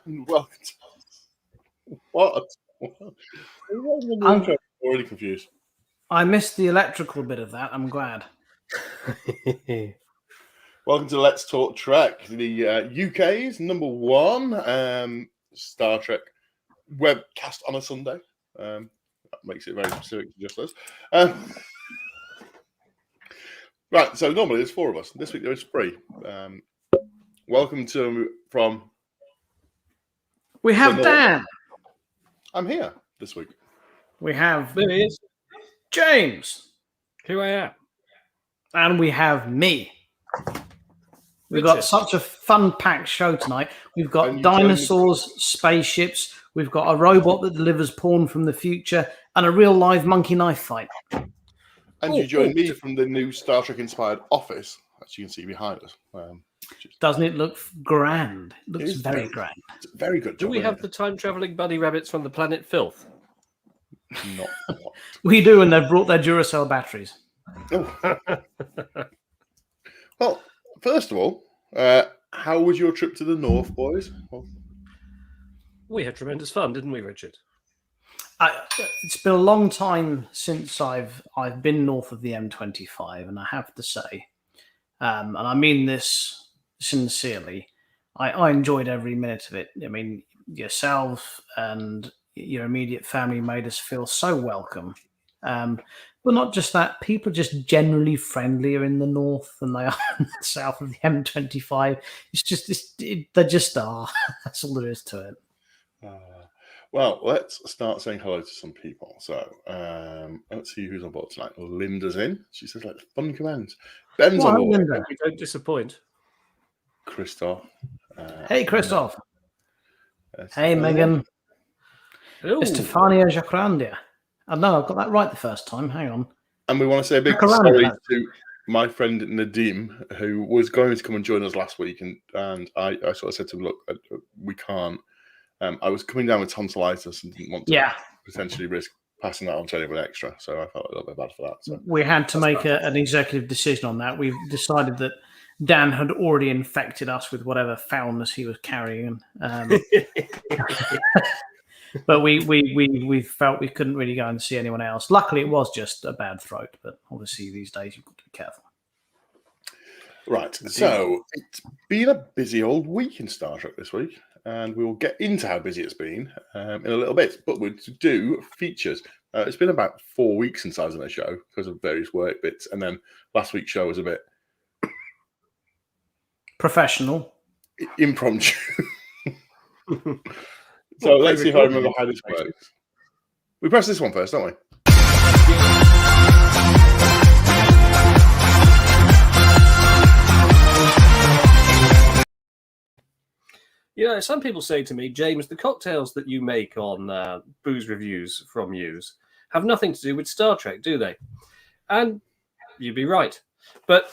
Welcome to... What? I'm already confused. I missed the electrical bit of that. I'm glad. Welcome to Let's Talk Trek, the UK's number one Star Trek webcast on a Sunday. That makes it very specific to just us. Right, so normally there's four of us. This week there is three. Welcome from... We have Dan. I'm here this week. We have... There he is. James. Here I am. And we have me. We've got such a fun-packed show tonight. We've got dinosaurs, spaceships. We've got a robot that delivers porn from the future and a real live monkey knife fight. And you join me from the new Star Trek-inspired office, as you can see behind us. Doesn't it look grand? It looks very grand. It's very good. Do we have the time-traveling bunny rabbits from the planet Filth? Not. We do, and they've brought their Duracell batteries. Oh. Well, first of all, how was your trip to the north, boys? We had tremendous fun, didn't we, Richard? It's been a long time since I've been north of the M25, and I have to say, and I mean this sincerely, I enjoyed every minute of it. I mean, yourself and your immediate family made us feel so welcome. But not just that, people are just generally friendlier in the north than they are in the south of the M25. It's just, they just are. That's all there is to it. Well, let's start saying hello to some people. So, let's see who's on board tonight. Linda's in. She says, like, fun comments. Ben's on board. Linda. We don't disappoint. Christoph. Hey, Christoph. Hey, Megan. Estefania Jacrandia. No, I've got that right the first time. Hang on. And we want to say a big sorry to my friend Nadim, who was going to come and join us last week. And I sort of said to him, look, we can't. I was coming down with tonsillitis and didn't want to potentially risk passing that on to anyone extra. So I felt a little bit bad for that. So. We had to make an executive decision on that. We've decided that Dan had already infected us with whatever foulness he was carrying. But we felt we couldn't really go and see anyone else. Luckily, it was just a bad throat. But obviously, these days, you've got to be careful. Right. So it's been a busy old week in Star Trek this week. And we will get into how busy it's been in a little bit. But we'll do features. It's been about 4 weeks since I was on a show because of various work bits. And then last week's show was a bit... professional. Impromptu. So let's see if I remember how this works. We press this one first, don't we? You know, some people say to me, James, the cocktails that you make on booze reviews from Muse have nothing to do with Star Trek, do they? And you'd be right. But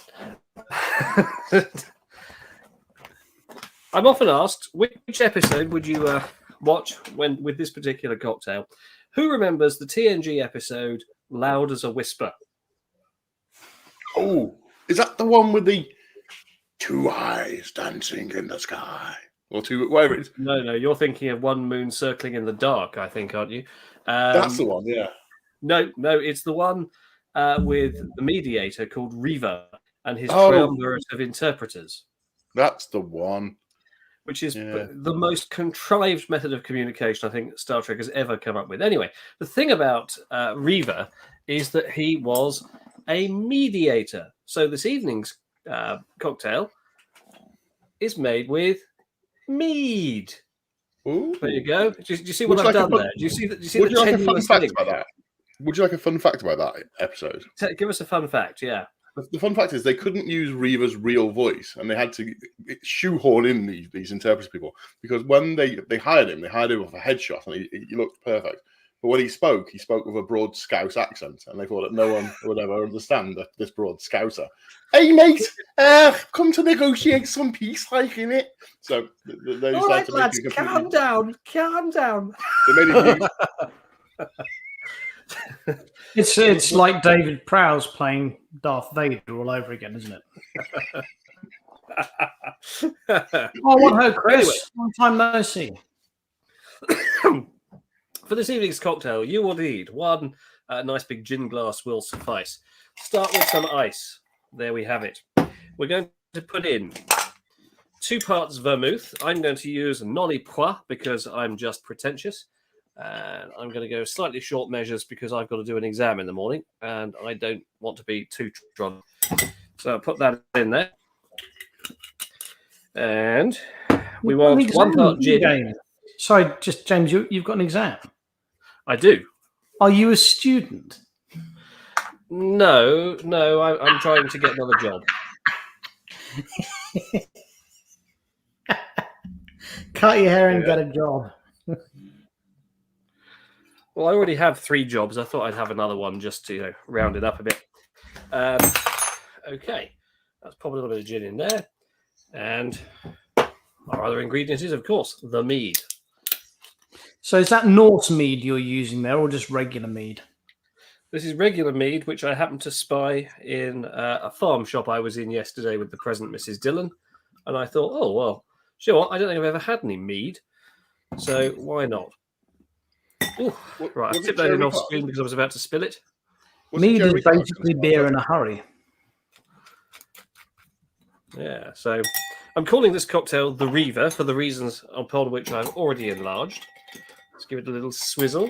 I'm often asked, which episode would you watch with this particular cocktail? Who remembers the TNG episode Loud as a Whisper? Oh, is that the one with the two eyes dancing in the sky? Or two, whatever it is. No, you're thinking of One Moon Circling in the Dark, I think, aren't you? That's the one, yeah. No, it's the one with the mediator called Riva and his triumvirate of interpreters. That's the one. Which is the most contrived method of communication I think Star Trek has ever come up with. Anyway, the thing about Riva is that he was a mediator. So this evening's cocktail is made with mead. Ooh. There you go. Do you see what I've done there? Do you see would you like a fun fact about that? Would you like a fun fact about that episode? Give us a fun fact, yeah. The fun fact is they couldn't use Riva's real voice, and they had to shoehorn in these interpreter people because when they hired him with a headshot, and he looked perfect. But when he spoke with a broad Scouse accent, and they thought that no one would ever understand this broad Scouser. Hey, mate, come to negotiate some peace, like, in it. So they all right, lads, calm down. They made it It's like David Prowse playing Darth Vader all over again, isn't it? Oh, what ho, Chris? Anyway. Long time no see. For this evening's cocktail, you will need one nice big gin glass will suffice. Start with some ice. There we have it. We're going to put in 2 parts vermouth. I'm going to use Nolly Pois because I'm just pretentious. And I'm going to go slightly short measures because I've got to do an exam in the morning and I don't want to be too drunk. So I'll put that in there. And we want 1 part gin. James. Sorry, just James, you've got an exam. I do. Are you a student? No, I'm trying to get another job. Cut your hair and get a job. Well, I already have 3 jobs. I thought I'd have another one just to round it up a bit. Okay, let's pop a little bit of gin in there. And our other ingredient is, of course, the mead. So is that Norse mead you're using there or just regular mead? This is regular mead, which I happened to spy in a farm shop I was in yesterday with the present Mrs. Dillon. And I thought, oh, well, sure, I don't think I've ever had any mead. So why not? Ooh, right, I tipped that in off screen because I was about to spill it. Mead is basically beer in a hurry. Yeah, so I'm calling this cocktail the Reaver for the reasons upon which I've already enlarged. Let's give it a little swizzle.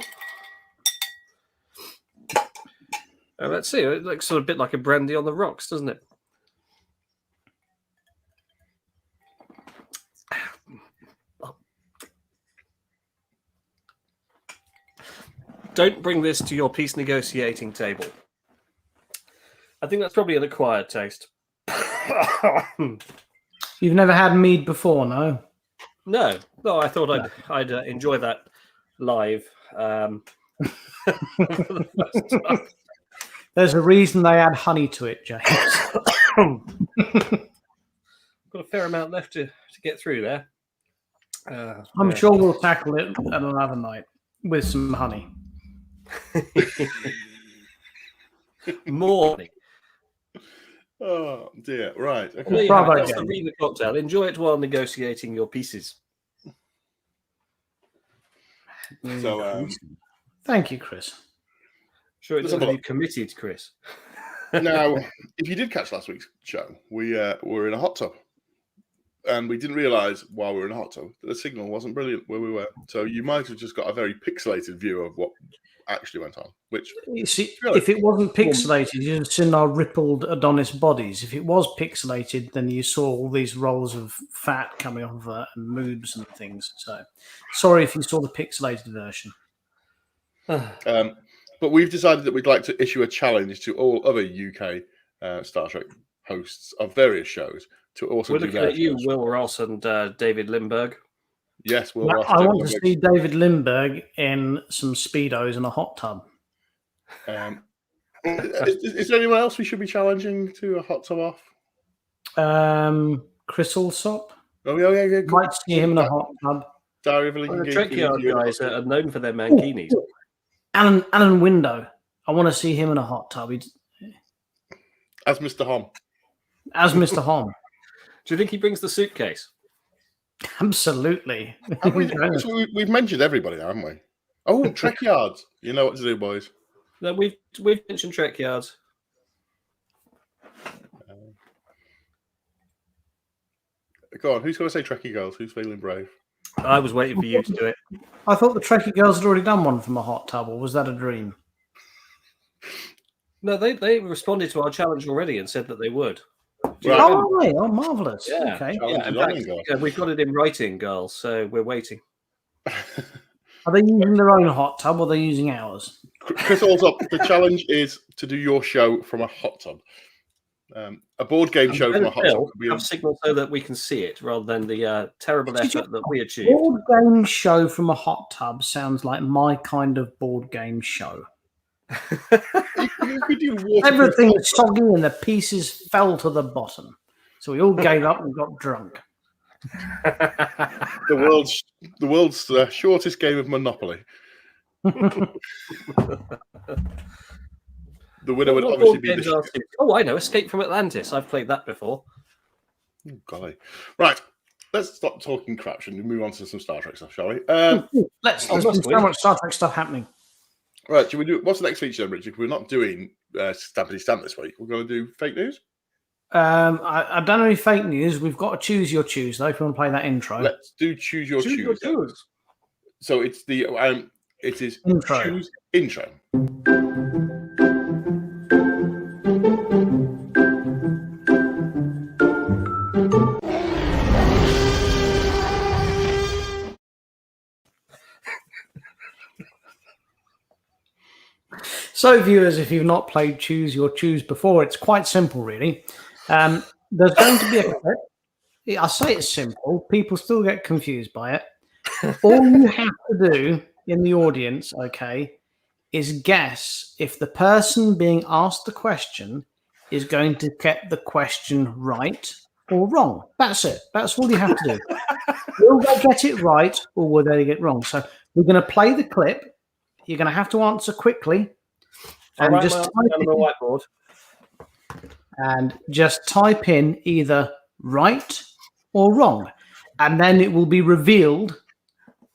And let's see, it looks sort of a bit like a brandy on the rocks, doesn't it? Don't bring this to your peace negotiating table. I think that's probably an acquired taste. You've never had mead before, no? No, I thought I'd enjoy that live. There's a reason they add honey to it, James. Got a fair amount left to get through there. I'm sure we'll tackle it at another night with some honey. More. Oh dear! Right. Okay. Well, yeah, that's the Reaver cocktail. Enjoy it while negotiating your pieces. So, thank you, Chris. Sure, it's going to be committed, Chris. Now, if you did catch last week's show, we were in a hot tub, and we didn't realise while we were in a hot tub that the signal wasn't brilliant where we were. So you might have just got a very pixelated view of what actually went on. Which, you see, if it wasn't pixelated, you'd have seen our rippled Adonis bodies. If it was pixelated, then you saw all these rolls of fat coming off of and moobs and things. So, sorry if you saw the pixelated version. But we've decided that we'd like to issue a challenge to all other UK Star Trek hosts of various shows to also We're do looking their at you, shows. Will Ross and David Lindbergh. Yes, Will Now, Ross. I want to see David Lindbergh in some Speedos and a hot tub. Is there anyone else we should be challenging to a hot tub off? Chris Allsop. Oh, yeah. Might see him in a hot tub. Diary of a The Lincoln Trekkie guys are known for their mankinis. Alan Window. I want to see him in a hot tub. As Mr. Hom. As Mr. Hom. Do you think he brings the suitcase? Absolutely. We've mentioned everybody now, haven't we? Oh, Trek Yards. You know what to do, boys. No, we've mentioned Trek Yards. Go on, who's going to say Trekkie Girls? Who's feeling brave? I was waiting for you to do it. I thought the Trekkie girls had already done one from a hot tub, or was that a dream? No, they responded to our challenge already and said that they would. Right. Oh, marvellous. Yeah. Okay. Yeah, in fact, we've got it in writing, girls, so we're waiting. Are they using their own hot tub or are they using ours? Chris Allsop, the challenge is to do your show from a hot tub. A board game show from a hot tub. Have signal so that we can see it rather than the terrible effort that we achieved. Board game show from a hot tub sounds like my kind of board game show. Everything was soggy and the pieces fell to the bottom. So we all gave up and got drunk. The world's shortest game of Monopoly. The winner would obviously be Oh, I know, Escape from Atlantis. I've played that before. Oh, golly. Right. Let's stop talking crap and move on to some Star Trek stuff, shall we? There's been so much Star Trek stuff happening. Right, should we do? What's the next feature then, Richard? We're not doing Stampity Stamp this week. We're going to do fake news. I've done any fake news. We've got to choose your choose though. If you want to play that intro, let's do choose your choose. So it's the it is intro. Choose intro. So, viewers, if you've not played Choose Your Choose before, it's quite simple, really. There's going to be a clip. I say it's simple. People still get confused by it. All you have to do in the audience, okay, is guess if the person being asked the question is going to get the question right or wrong. That's it. That's all you have to do. Will they get it right or will they get it wrong? So we're going to play the clip. You're going to have to answer quickly. And just type in the whiteboard. And just type in either right or wrong. And then it will be revealed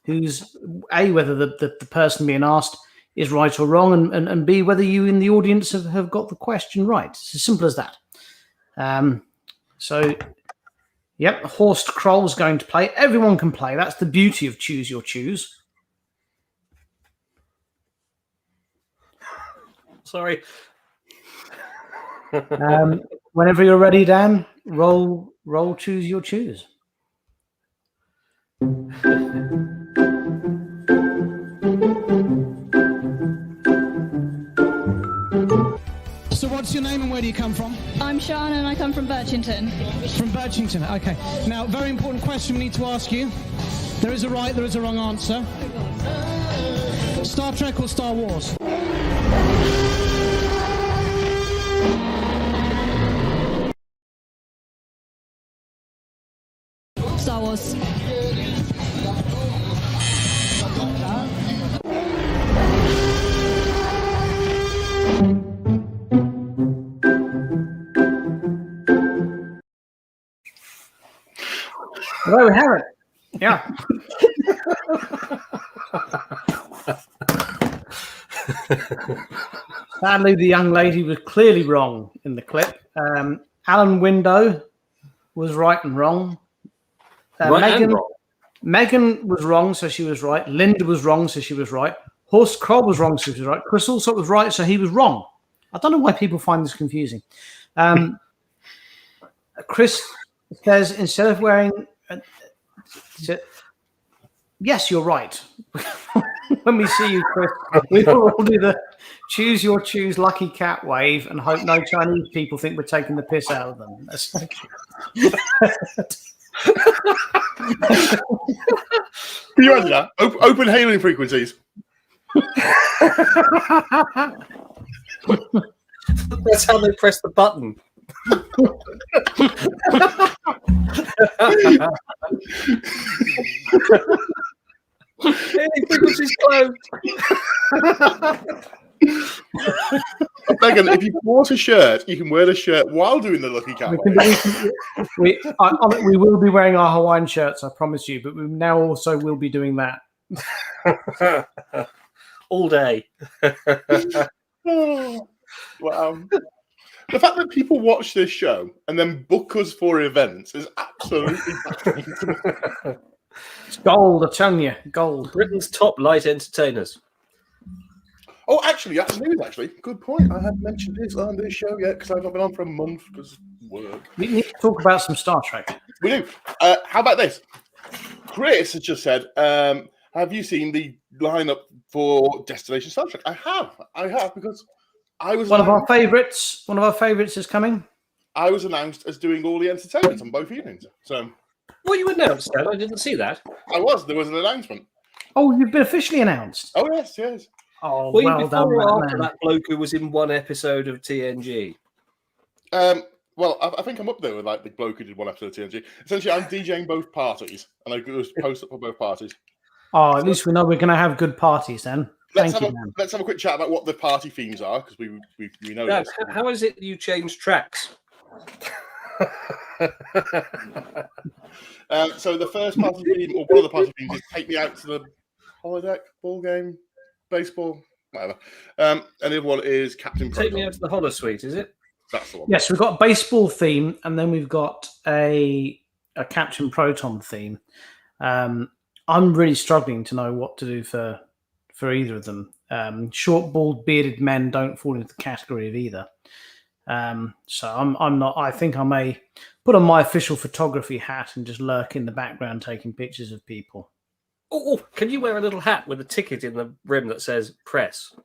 who's A, whether the person being asked is right or wrong, and B, whether you in the audience have got the question right. It's as simple as that. So, yep, Horst Kroll's going to play. Everyone can play. That's the beauty of Choose Your Choose. Sorry. Whenever you're ready, Dan, roll Choose Your Choose. So what's your name and where do you come from? I'm Sean and I come from Birchington. From Birchington, okay. Now, very important question we need to ask you. There is a right, there is a wrong answer. Star Trek or Star Wars? Star Wars. There we have it. Yeah. Sadly, the young lady was clearly wrong in the clip. Alan Window was right and wrong. Megan was wrong, so she was right. Linda was wrong, so she was right. Horst Kroll was wrong, so she was right. Chris also was right, so he was wrong. I don't know why people find this confusing. Chris says instead of wearing... yes, you're right. When we see you, Chris, we will all do the Choose Your Choose Lucky Cat wave and hope no Chinese people think we're taking the piss out of them. That's Can you imagine that? Open hailing frequencies. That's how they press the button. Hailing frequencies closed. Megan, if you bought a shirt, you can wear the shirt while doing the Lucky Cat wave. We will be wearing our Hawaiian shirts, I promise you, but we now also will be doing that. All day. Oh, wow. The fact that people watch this show and then book us for events is absolutely It's gold, I'm telling you, gold. Britain's top light entertainers. Oh, actually, that's news, actually. Good point. I hadn't mentioned this on this show yet because I've not been on for a month because of work. We need to talk about some Star Trek. We do. How about this? Chris has just said, have you seen the lineup for Destination Star Trek? I have, because I was... One of our favourites is coming. I was announced as doing all the entertainment on both evenings. So... Well, you announced that. I didn't see that. I was. There was an announcement. Oh, you've been officially announced? Oh, yes. Oh, well well done, that bloke who was in one episode of TNG. Well, I think I'm up there with like the bloke who did one episode of TNG. Essentially, I'm DJing both parties, and I just post up for both parties. Oh, at least we know we're going to have good parties then. Let's have a quick chat about what the party themes are, because we know Dad, this. how is it you change tracks? So the first party theme, or one of the party themes, is take me out to the holodeck, ball game, baseball, whatever. And the other one is Captain Take me Proton. out to the holosuite, is it? That's the one. Yes, we've got a baseball theme, and then we've got a Captain Proton theme. I'm really struggling to know what to do for either of them. Short, bald, bearded men don't fall into the category of either. So I'm not. I think I may put on my official photography hat and just lurk in the background taking pictures of people. Oh, can you wear a little hat with a ticket in the rim that says press?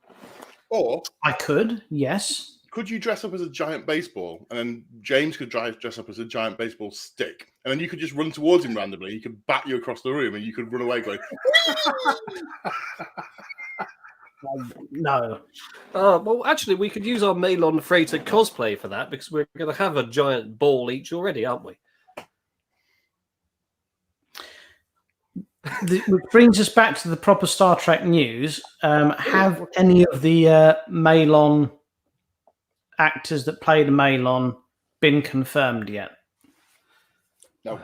Or I could, yes. could you dress up as a giant baseball, and then James could dress up as a giant baseball stick, and then you could just run towards him randomly. He could bat you across the room, and you could run away going. No. Well, actually, we could use our Malon Freighter cosplay for that because we're going to have a giant ball each already, aren't we? Which brings us back to the proper Star Trek news. Have any of the Malon actors that played Malon been confirmed yet? No.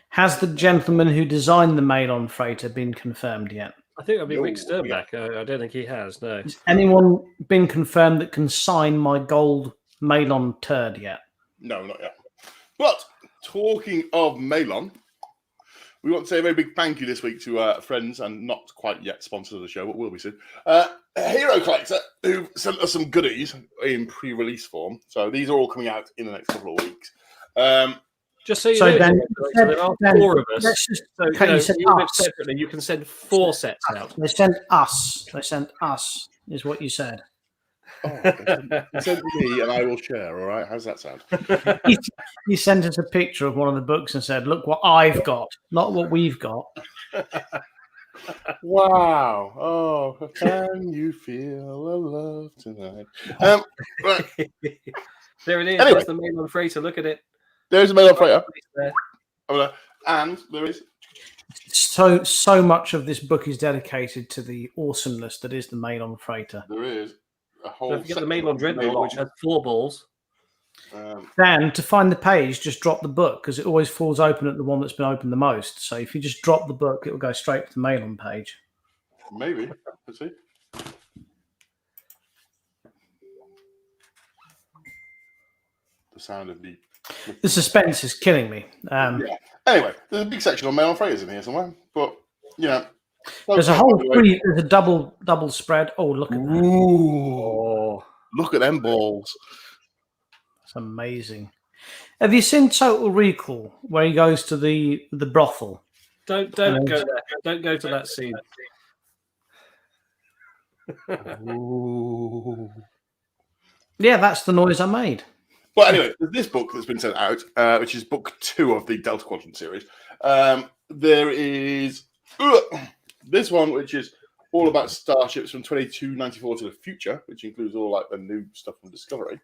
Has the gentleman who designed the Malon freighter been confirmed yet? I think that'd be No, Rick Sternbach. I don't think he has, no. Has anyone been confirmed that can sign my gold Malon turd yet? No, not yet. But talking of Malon, we want to say a very big thank you this week to friends and not quite yet sponsors of the show, but will be soon. Hero Collector, who sent us some goodies in pre-release form. So these are all coming out in the next couple of weeks. Just so you So know, then- so there are then 4 of us. let's just- So can you send you live us? separately, you can send 4 sets out. They sent us. They sent us, is what you said. Send me and I will share, all right? How's that sound? He sent us a picture of one of the books and said, "Look what I've got, not what we've got." Wow. Oh, can you feel the love tonight? Right. There it is. Anyway. There's the Malon Freighter. Look at it. There's a Malon Freighter. There. And there is So much of this book is dedicated to the awesomeness that is the Malon freighter. a whole. Don't forget the section Malon of Dreadnought, Malon. which has 4 balls. Dan, to find the page, just drop the book because it always falls open at the one that's been opened the most. So if you just drop the book, it will go straight to the Malon page. Maybe. Let's see. The sound of the. The suspense is killing me. Yeah. Anyway, there's a big section on Malon Freighters in here somewhere, but you know. There's a whole there's a double spread. Oh, look at that. Ooh. Look at them balls. That's amazing. Have you seen Total Recall where he goes to the brothel? Don't go there. Don't go to that scene. Ooh. Yeah, that's the noise I made. But anyway, there's this book that's been sent out, which is book 2 of the Delta Quadrant series. There is this one, which is all about starships from 2294 to the future, which includes all like the new stuff from Discovery.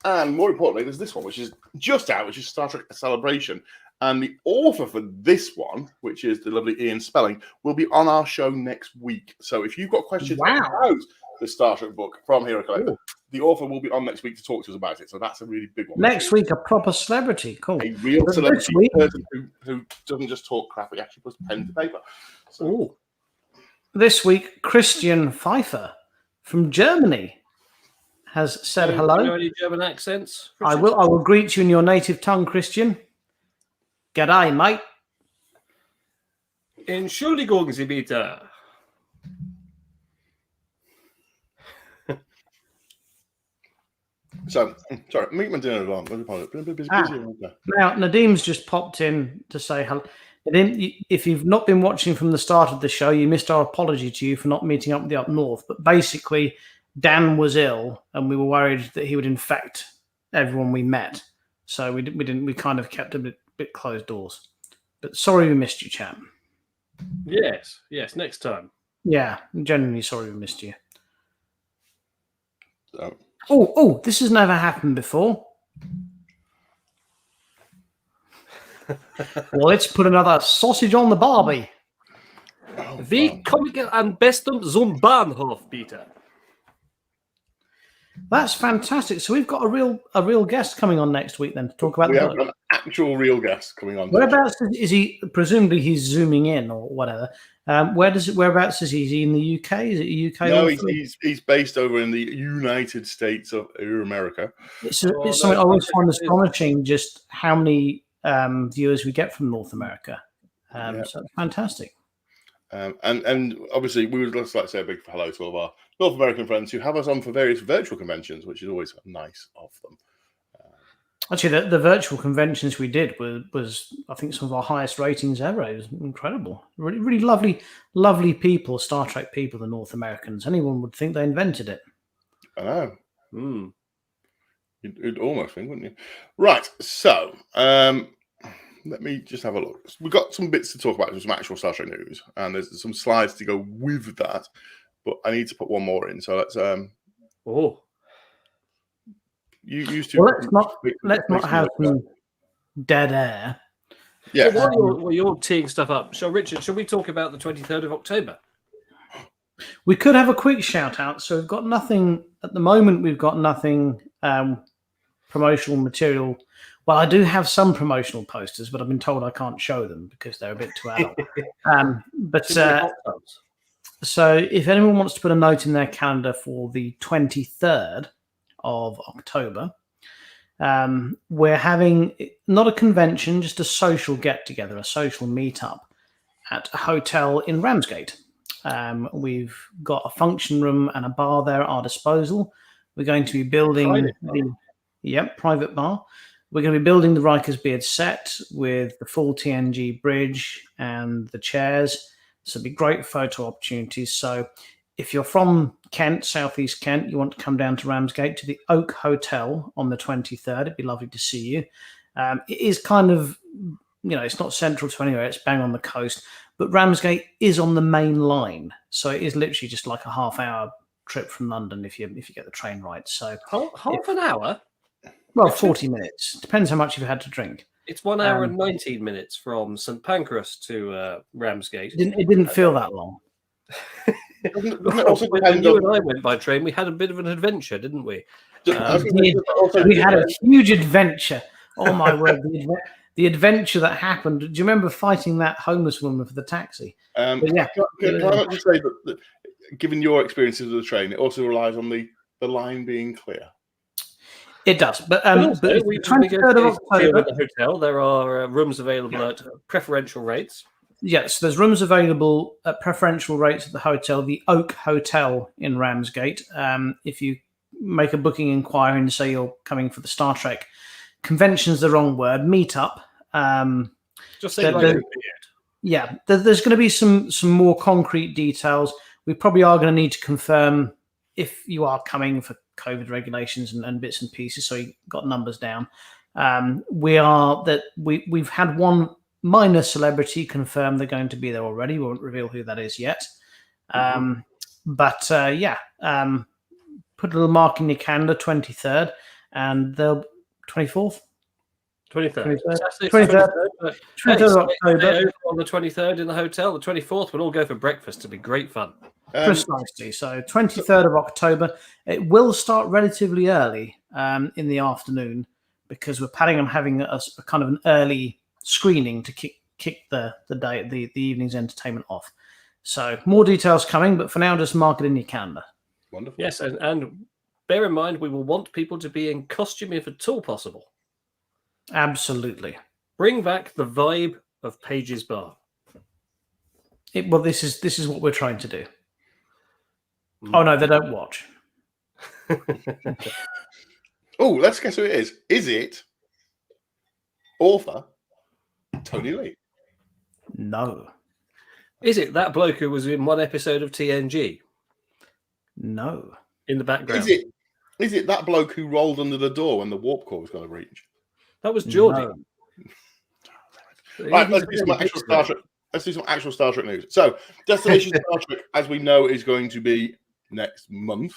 And more importantly, there's this one, which is just out, which is Star Trek: A Celebration. And the author for this one, which is the lovely Ian Spelling, will be on our show next week. So if you've got questions about the Star Trek book from Hero Collector, the author will be on next week to talk to us about it. So that's a really big one. Next week, a proper celebrity. Cool. A real But celebrity this week- person who doesn't just talk crap, he actually puts pen to paper. So, This week, Christian Pfeiffer from Germany has said Do you hello. know any German accents? I will greet you in your native tongue, Christian. G'day, mate. Entschuldigung, Sie bitte. sorry, I'm eating my dinner as well. Been a bit busy. Now, Nadim's just popped in to say hello. Nadim, if you've not been watching from the start of the show, you missed our apology to you for not meeting up with you up north. But basically, Dan was ill, and we were worried that he would infect everyone we met. So we didn't. We kind of kept a bit closed doors. But sorry we missed you, chap. Yes, next time. Yeah, genuinely sorry we missed you. So, Oh, this has never happened before. Well, let's put another sausage on the barbie. Wie komme ich am besten zum Bahnhof, bitte? That's fantastic. So we've got a real guest coming on next week then to talk about We the have book. an actual real guest coming on. Whereabouts is he? Presumably he's zooming in or whatever. Whereabouts is he? Is he in the UK? Is it a UK? No, author? he's based over in the United States of America. It's something I always find astonishing just how many viewers we get from North America. So it's fantastic. And obviously, we would just like to say a big hello to all of our North American friends who have us on for various virtual conventions, which is always nice of them. Actually, the virtual conventions we did was I think some of our highest ratings ever. It was incredible. Really, really lovely people, Star Trek people, the North Americans. Anyone would think they invented it. I know. You'd almost think, wouldn't you? Right. So, let me just have a look. We've got some bits to talk about, some actual Star Trek news, and there's some slides to go with that. But I need to put one more in. So let's. You used to. Well, let's not have some dead air. Yeah. So while you're teeing stuff up, Richard, shall we talk about the 23rd of October? We could have a quick shout out. So we've got nothing at the moment. We've got nothing promotional material. Well, I do have some promotional posters, but I've been told I can't show them because they're a bit too adult. So if anyone wants to put a note in their calendar for the 23rd of October, we're having not a convention, just a social get-together, a social meetup at a hotel in Ramsgate. We've got a function room and a bar there at our disposal. We're going to be building private bar. We're going to be building the Riker's Beard set with the full TNG bridge and the chairs. So it'll be great photo opportunities. So if you're from Kent, southeast Kent, you want to come down to Ramsgate to the Oak Hotel on the 23rd. It'd be lovely to see you. It is kind of, it's not central to anywhere. It's bang on the coast. But Ramsgate is on the main line. So it is literally just like a half-hour trip from London if you get the train right. So half an hour? Well, 40 minutes. Depends how much you've had to drink. It's 1 hour and 19 minutes from St Pancras to Ramsgate. It didn't feel that long. When you and I went by train, we had a bit of an adventure, didn't we? We had a huge adventure. Oh, my word. The adventure that happened. Do you remember fighting that homeless woman for the taxi? Can I not just say that given your experiences of the train, it also relies on the line being clear? It does, but we 23rd of October, the hotel. There are rooms available at preferential rates. Yes, there's rooms available at preferential rates at the hotel, the Oak Hotel in Ramsgate. If you make a booking inquiry and say you're coming for the Star Trek convention's the wrong word, meetup. Just say there's going to be some more concrete details. We probably are going to need to confirm if you are coming for COVID regulations and bits and pieces, so you got numbers down. We've had one minor celebrity confirm they're going to be there already. We won't reveal who that is yet. Put a little mark in your calendar, 23rd, and they'll 24th. 23rd. 23rd of October. On the 23rd in the hotel. The 24th, we'll all go for breakfast. It'll be great fun. Precisely. So 23rd of October. It will start relatively early in the afternoon because we're planning on having a kind of an early screening to kick the day, the evening's entertainment off. So more details coming, but for now, just mark it in your calendar. Wonderful. Yes, and bear in mind, we will want people to be in costume if at all possible. Absolutely. Bring back the vibe of Page's Bar. This is what we're trying to do. Oh no, they don't watch. Oh, let's guess who it is. Is it author Tony Lee? No. Is it that bloke who was in one episode of TNG? No. In the background. Is it that bloke who rolled under the door when the warp core was going to reach? That was Geordie. No. Right, let's do some actual Star Trek. Let's do some actual Star Trek news. So, Destination Star Trek, as we know, is going to be next month.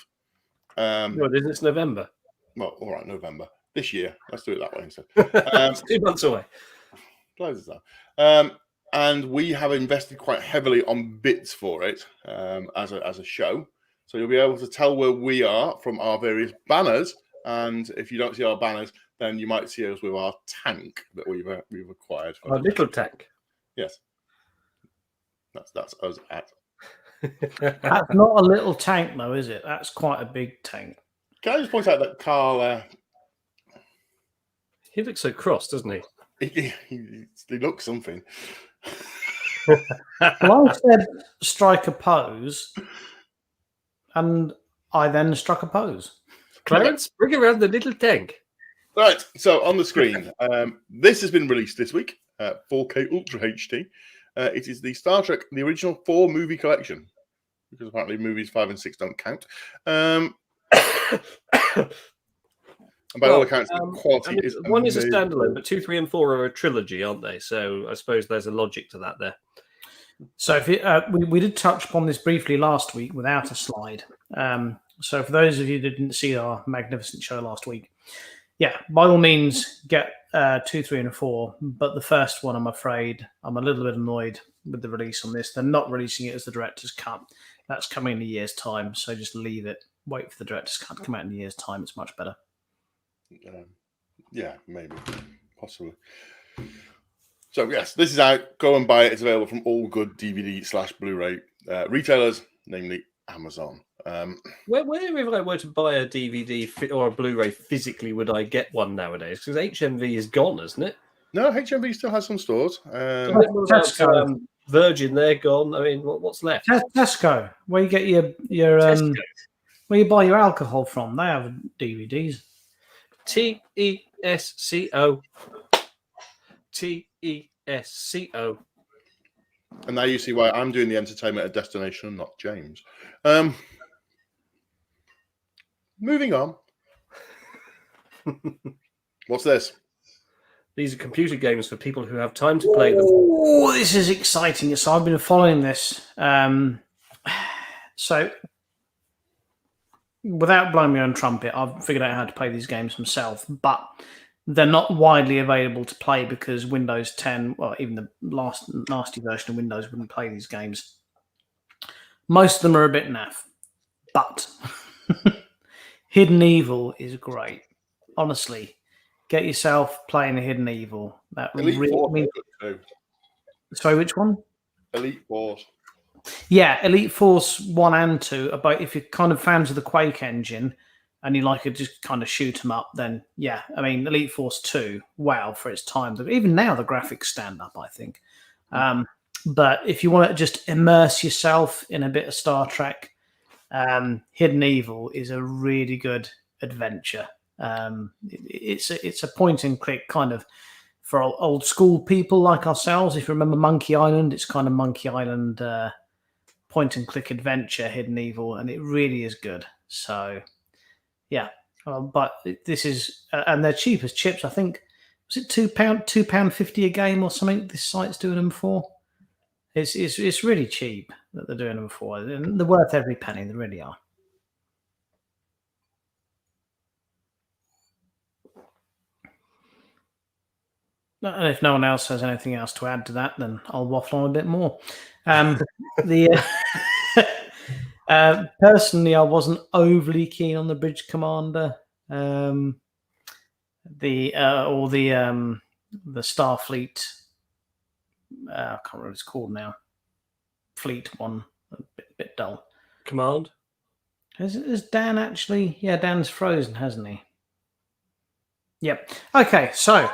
It's November. Well, all right, November this year. Let's do it that way instead. It's 2 months away. Close that. And we have invested quite heavily on bits for it as a show. So you'll be able to tell where we are from our various banners. And if you don't see our banners, then you might see us with our tank that we've acquired. A little tank. Yes. That's us at. That's not a little tank, though, is it? That's quite a big tank. Can I just point out that Carl... He looks so cross, doesn't he? he looks something. Well, I said strike a pose, and I then struck a pose. Clarence, bring around the little tank. Right, so on the screen, this has been released this week, 4K Ultra HD. It is the Star Trek, the original 4 movie collection, because apparently movies 5 and 6 don't count. And by all accounts, the quality is one is a amazing. standalone, but 2, 3, and 4 are a trilogy, aren't they? So I suppose there's a logic to that there. So if we did touch upon this briefly last week without a slide. So for those of you that didn't see our magnificent show last week, yeah, by all means get 2, 3, and 4. But the first one, I'm afraid, I'm a little bit annoyed with the release on this. They're not releasing it as the director's cut. That's coming in a year's time. So just leave it. Wait for the director's cut to come out in a year's time. It's much better. Yeah, maybe, possibly. So yes, this is out. Go and buy it. It's available from all good DVD/Blu-ray retailers, namely Amazon. Where if I were to buy a DVD or a Blu-ray physically, would I get one nowadays? Because HMV is gone, isn't it? No, HMV still has some stores. Virgin, they're gone. I mean, what's left? Tesco, where you get your Tesco. where you buy your alcohol from, they have DVDs. TESCO. TESCO. And now you see why I'm doing the entertainment at destination and not James. Moving on. What's this? These are computer games for people who have time to play them. Oh, this is exciting. So I've been following this. So without blowing my own trumpet, I've figured out how to play these games myself, but they're not widely available to play because Windows 10, well, even the last nasty version of Windows wouldn't play these games. Most of them are a bit naff, but Hidden Evil is great. Honestly, get yourself playing a Hidden Evil. That Elite really, Force. I mean, sorry, which one? Elite Force. Yeah, Elite Force 1 and 2. About if you're kind of fans of the Quake engine and you like to just kind of shoot them up, then yeah, I mean, Elite Force 2, wow, for its time. Even now, the graphics stand up, I think. But if you want to just immerse yourself in a bit of Star Trek, Hidden Evil is a really good adventure. It's a point and click kind of for old school people like ourselves. If you remember Monkey Island, it's kind of Monkey Island point and click adventure, Hidden Evil, and it really is good. So yeah, but this is and they're cheap as chips. I think was it £2.50 a game or something? This site's doing them for. It's really cheap that they're doing them for, and they're worth every penny. They really are. And if no one else has anything else to add to that, then I'll waffle on a bit more. Personally, I wasn't overly keen on the Bridge Commander, the Starfleet. I can't remember what it's called now. Fleet one, a bit dull. Command. Is Dan actually? Yeah, Dan's frozen, hasn't he? Yep. Okay, so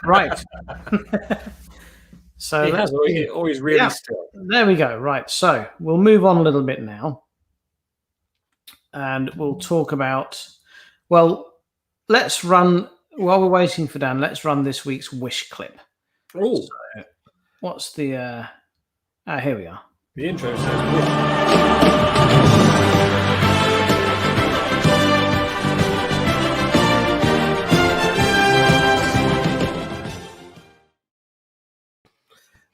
right. So he has always really still. There we go. Right. So we'll move on a little bit now, and we'll talk about. Well, let's run while we're waiting for Dan. Let's run this week's wish clip. Oh, so, what's the? Here we are. The intro says.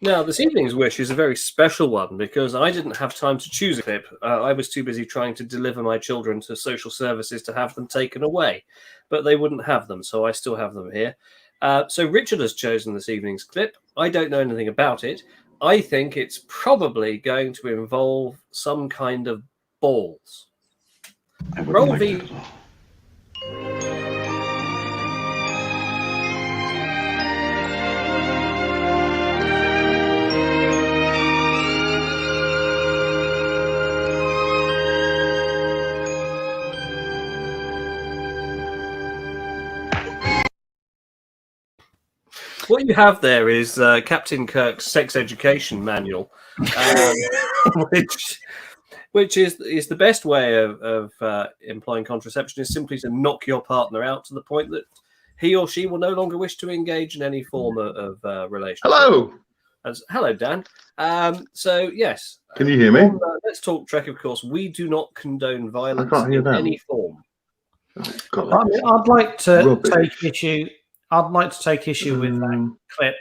Now, this evening's wish is a very special one because I didn't have time to choose a clip. I was too busy trying to deliver my children to social services to have them taken away, but they wouldn't have them, so I still have them here. So Richard has chosen this evening's clip. I don't know anything about it. I think it's probably going to involve some kind of balls. I would Roll like V. that as well. What you have there is Captain Kirk's sex education manual, which is the best way of employing contraception is simply to knock your partner out to the point that he or she will no longer wish to engage in any form of relationship. Hello. Hello, Dan. So yes, Can you hear me? on, Let's Talk Trek. Of course, we do not condone violence can't hear in them. any form. God, I mean, I'd like to Rubbish. take issue. I'd like to take issue with that clip.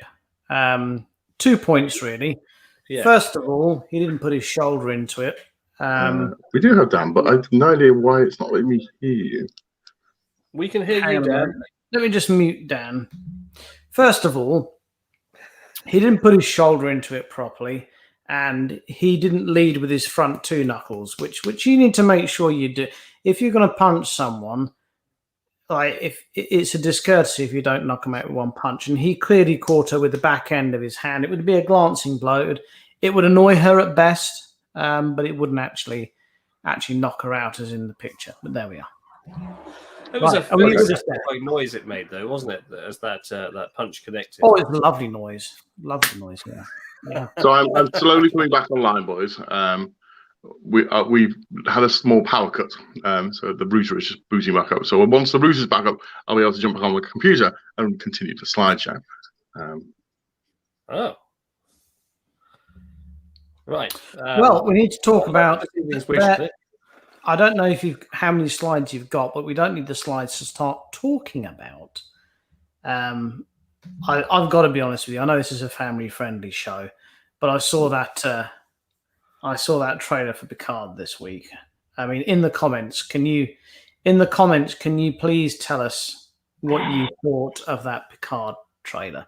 2 points really. Yeah. First of all, he didn't put his shoulder into it. we do have Dan, but I have no idea why it's not letting me hear you. We can hear Hang you, on a Dan. minute. Let me just mute Dan. First of all, he didn't put his shoulder into it properly, and he didn't lead with his front two knuckles, which you need to make sure you do. If you're going to punch someone, like if it's a discourtesy if you don't knock them out with one punch, and he clearly caught her with the back end of his hand. It would be a glancing blow. It would annoy her at best, but it wouldn't actually knock her out as in the picture. But there we are. It was Right, a are we very just satisfying noise it made, though, wasn't it? As that punch connected. Oh, it's a lovely noise. Lovely noise. Yeah. So I'm slowly coming back online, boys. We've had a small power cut, so the router is just booting back up. So once the router's back up, I'll be able to jump back on the computer and continue the slideshow. Oh, right. Well, we need to talk about. Wish, I don't know how many slides you've got, but we don't need the slides to start talking about. I've got to be honest with you. I know this is a family-friendly show, but I saw that trailer for Picard this week. I mean, in the comments, can you please tell us what you thought of that Picard trailer?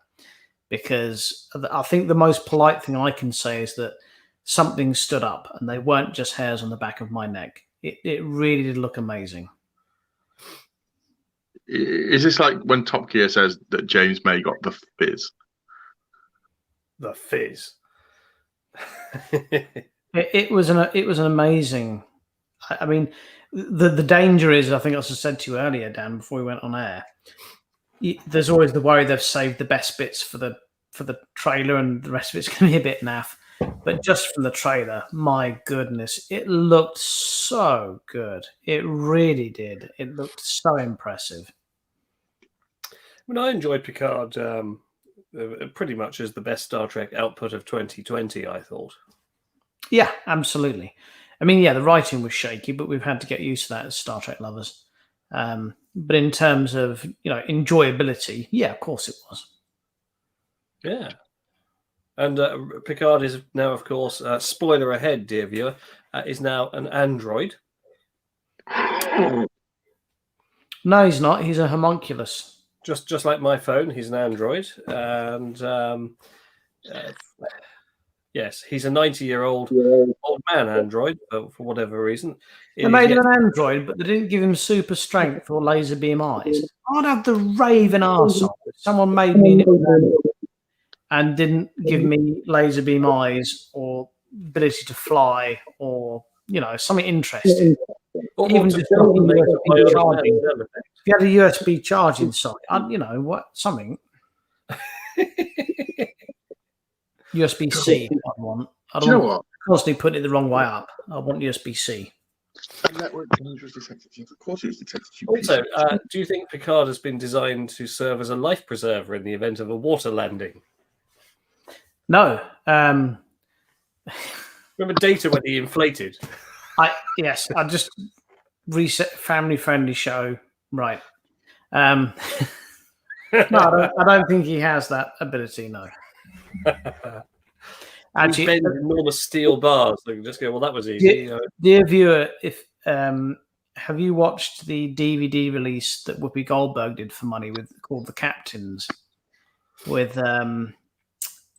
Because I think the most polite thing I can say is that something stood up, and they weren't just hairs on the back of my neck. It really did look amazing. Is this like when Top Gear says that James May got the fizz? The fizz. It was an amazing. I mean, the danger is, I think I said to you earlier, Dan, before we went on air. There's always the worry they've saved the best bits for the trailer, and the rest of it's going to be a bit naff. But just from the trailer, my goodness, it looked so good. It really did. It looked so impressive. I mean, I enjoyed Picard pretty much as the best Star Trek output of 2020, I thought. Yeah, absolutely. I mean, yeah, the writing was shaky, but we've had to get used to that as Star Trek lovers. But in terms of, enjoyability, yeah, of course it was. Yeah. And Picard is now, of course, spoiler ahead, dear viewer, is now an android. No, he's not. He's a homunculus. Just like my phone, he's an android. And yes, he's a 90-year-old old man android for whatever reason. They made him an android, but they didn't give him super strength or laser beam eyes. I'd have the raving arsehole if someone made me an android and didn't give me laser beam eyes or ability to fly or, something interesting. Even just USB charging. If you had a USB charging site, something. USB-C, I'd want. I don't want constantly putting it the wrong way up. I want USB-C. Also, do you think Picard has been designed to serve as a life preserver in the event of a water landing? No. Remember Data when he inflated? Yes, I just reset family-friendly show. Right. No, I don't think he has that ability, no. Actually, bend enormous steel bars. So you can just go, well, that was easy. Dear viewer, if have you watched the DVD release that Whoopi Goldberg did for money called The Captains, with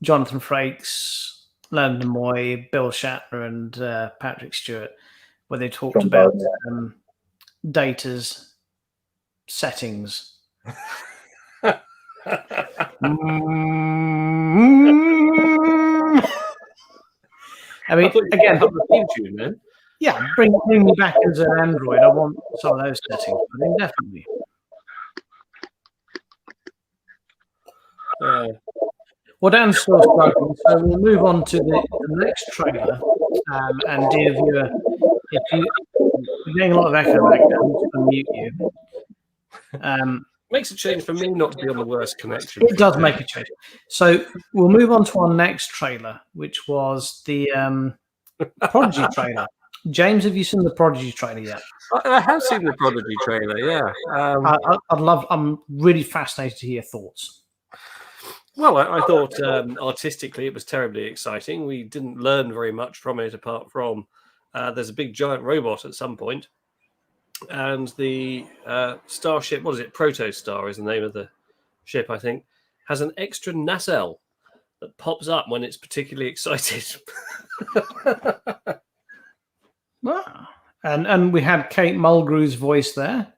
Jonathan Frakes, Leonard Nimoy, Bill Shatner, and Patrick Stewart, where they talked about Data's settings. I mean, again, the theme tune, then. yeah, bring me back as an Android. I want some of those settings, but indefinitely. Well, Dan's still struggling, so we'll move on to the next trailer. And dear viewer, if you're getting a lot of echo back, I'm just going to mute you. Makes a change for me not to be on the worst connection. It does make a change. So we'll move on to our next trailer, which was the Prodigy trailer. James, have you seen the Prodigy trailer yet? I have seen the Prodigy trailer, yeah. I'm really fascinated to hear your thoughts. Well, I thought artistically it was terribly exciting. We didn't learn very much from it apart from there's a big giant robot at some point. And the starship, what is it? Protostar is the name of the ship, I think, has an extra nacelle that pops up when it's particularly excited. Wow. And we had Kate Mulgrew's voice there.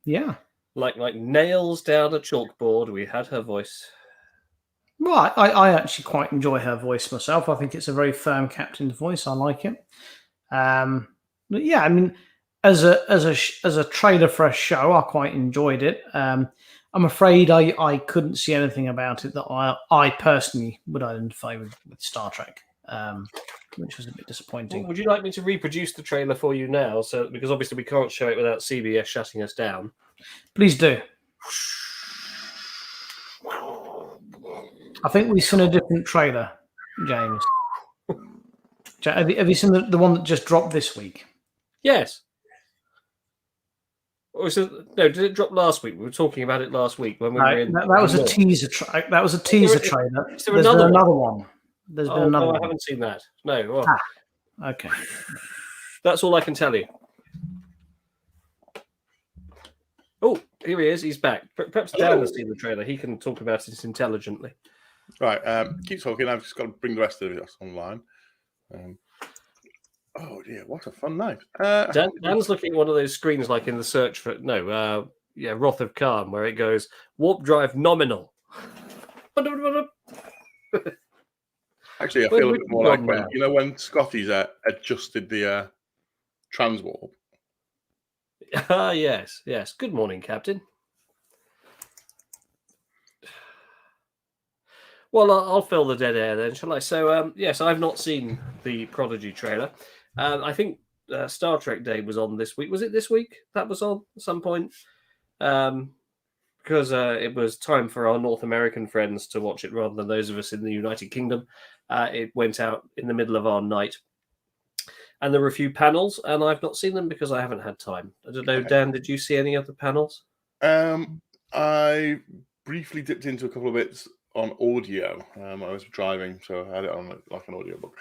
Yeah. Like nails down a chalkboard, we had her voice. Well, I actually quite enjoy her voice myself. I think it's a very firm captain's voice. I like it. But yeah, I mean, as a trailer for a show, I quite enjoyed it. I'm afraid I couldn't see anything about it that I personally would identify with Star Trek, which was a bit disappointing. Well, would you like me to reproduce the trailer for you now? So, because obviously we can't show it without CBS shutting us down. Please do. I think we've seen a different trailer, James. Have you seen the one that just dropped this week? Yes. Or no, did it drop last week? We were talking about it last week when we were in. That was a teaser. That was a teaser trailer. Is there There's another been another one. There's been another no, one. I haven't seen that. No. Well, Okay. that's all I can tell you. Oh, here he is. He's back. Perhaps Dan has seen the trailer. He can talk about it intelligently. Right. Keep talking. I've just got to bring the rest of us online. Oh dear, what a fun night. Dan's looking at one of those screens like in the search for Wrath of Khan, where it goes warp drive nominal. Actually, I feel a bit more like when Scotty's adjusted the transwarp. Yes. Good morning, Captain. Well, I'll fill the dead air then, shall I? So, yes, I've not seen the Prodigy trailer. I think Star Trek Day was on this week. Was it this week that was on at some point? Because it was time for our North American friends to watch it rather than those of us in the United Kingdom. It went out in the middle of our night. And there were a few panels, and I've not seen them because I haven't had time. I don't know, Dan, did you see any of the panels? I briefly dipped into a couple of bits on audio. I was driving, so I had it on like an audio book.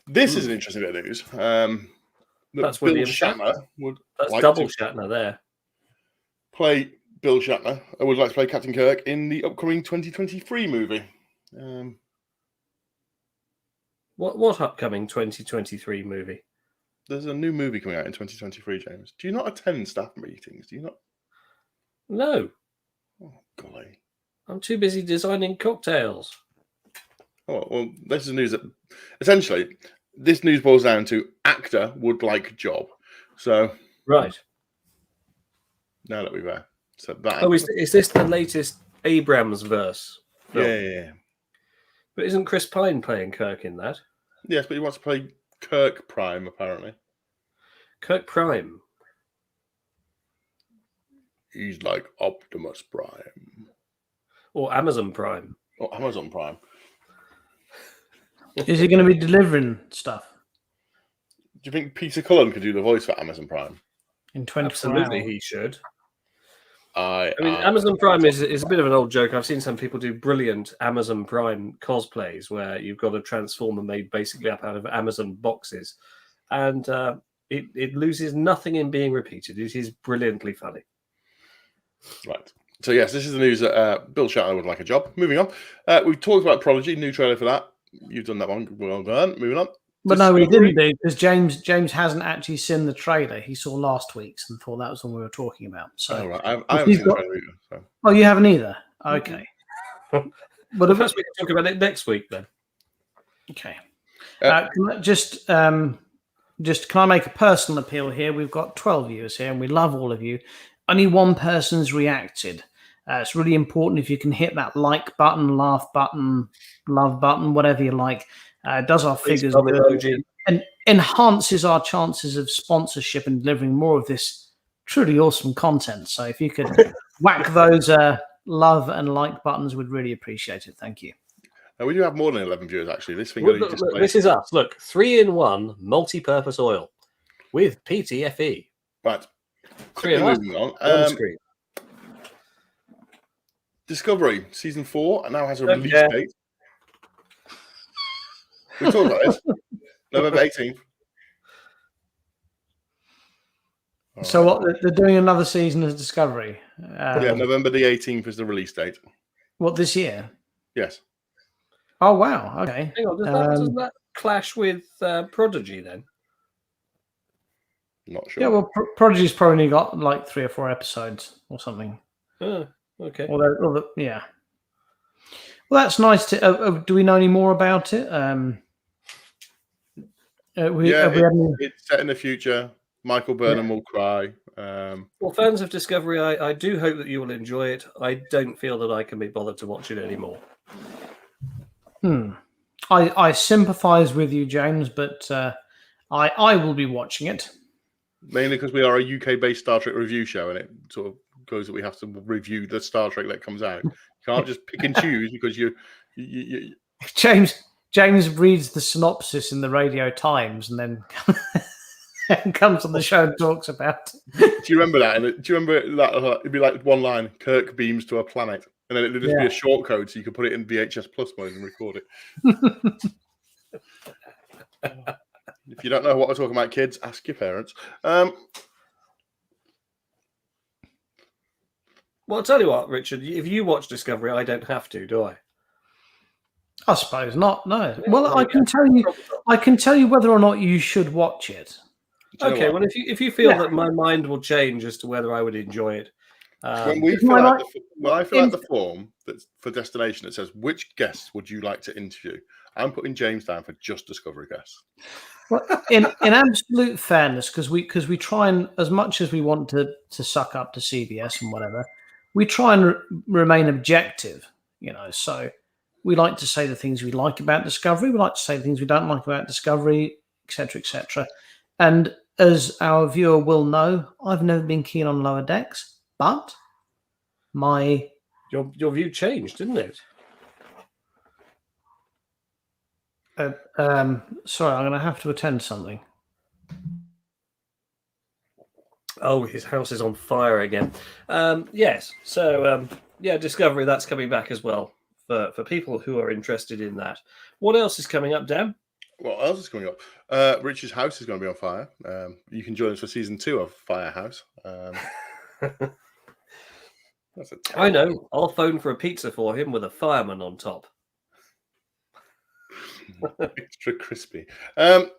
This is an interesting bit of news. That's Bill William Shatner would That's like double to Shatner there. play Bill Shatner. I would like to play Captain Kirk in the upcoming 2023 movie. What upcoming 2023 movie? There's a new movie coming out in 2023, James. Do you not attend staff meetings? Do you not? No. Oh, golly. I'm too busy designing cocktails. Oh, well, this is news that essentially this news boils down to actor would like job. So Right. now that we've said that. Oh, is this the latest Abrams verse? Yeah. But isn't Chris Pine playing Kirk in that? Yes, but he wants to play Kirk Prime, apparently. Kirk Prime. He's like Optimus Prime. Or Amazon Prime. Or Amazon Prime. Is he going to be delivering stuff Do you think Peter Cullen could do the voice for Amazon Prime? in 24 Absolutely, hours? he should. I mean, Amazon Prime is a bit of an old joke. I've seen some people do brilliant Amazon Prime cosplays where you've got a Transformer made basically up out of Amazon boxes. And it loses nothing in being repeated. It is brilliantly funny. Right. So, yes, this is the news that Bill Shatner would like a job. Moving on. We've talked about Prodigy, new trailer for that. You've done that one. Well done. Moving on. But no, we Discovery? didn't do because James hasn't actually seen the trailer. He saw last week's and thought that was the one we were talking about. So, Oh, right. I if haven't you've seen the got- trailer either. So. oh, you haven't either. Okay. But Well, if, perhaps we can talk about it next week then. okay. Uh, Can I just can I make a personal appeal here? We've got 12 viewers here, and we love all of you. Only one person's reacted. It's really important if you can hit that like button, laugh button, love button, whatever you like. It does our Please figures come good emoji. and enhances our chances of sponsorship and delivering more of this truly awesome content. So if you could whack those love and like buttons, we'd really appreciate it. Thank you. Now, we do have more than 11 viewers, actually. This thing Look, only look, displays... this is us. Look, 3-in-1 multi-purpose oil with PTFE. Right. 3 of Quickly us moving on on. screen. Discovery season 4 now has a Don't release care. date. We talked about this. November 18th. All So right. what they're doing another season of Discovery. Yeah, November the 18th is the release date. What, this year? Yes. Oh wow. Okay. Hang on, doesn't that clash with Prodigy then? Not sure. Yeah. Well, Prodigy's probably got like 3 or 4 episodes or something. Oh, okay. Yeah. Well, that's nice. Do we know any more about it? Have we had any- It's set in the future. Michael Burnham will cry. Well, fans of Discovery, I do hope that you will enjoy it. I don't feel that I can be bothered to watch it anymore. I sympathise with you, James, but I will be watching it. Mainly because we are a UK-based Star Trek review show, and it sort of goes that we have to review the Star Trek that comes out. You can't just pick and choose because you James reads the synopsis in the Radio Times and then comes on the show and talks about it. Do you remember that? And do you remember that? It'd be like one line: "Kirk beams to a planet," and then it'd just be a short code, so you could put it in VHS Plus mode and record it. If you don't know what we're talking about, kids, ask your parents. Well, I'll tell you what, Richard. If you watch Discovery, I don't have to, do I? I suppose not. No. Yeah, Well, there I you can go. tell you. I can tell you whether or not you should watch it. Do you know Okay. what? Well, if you feel that my mind will change as to whether I would enjoy it, When we fill Well, out when I fill out the form that's for destination, it says which guests would you like to interview. I'm putting James down for just Discovery guests. Well, in absolute fairness, because we try and, as much as we want to suck up to CBS and whatever, we try and remain objective. So we like to say the things we like about Discovery. We like to say the things we don't like about Discovery, etc., etc. And as our viewer will know, I've never been keen on Lower Decks, but my your view changed, didn't it? sorry, I'm going to have to attend to something. Oh, his house is on fire again. Yes. So, Discovery, that's coming back as well for people who are interested in that. What else is coming up, Dan? What else is coming up? Rich's house is going to be on fire. You can join us for season 2 of Firehouse. That's a I know. I'll phone for a pizza for him with a fireman on top. extra crispy. Oh,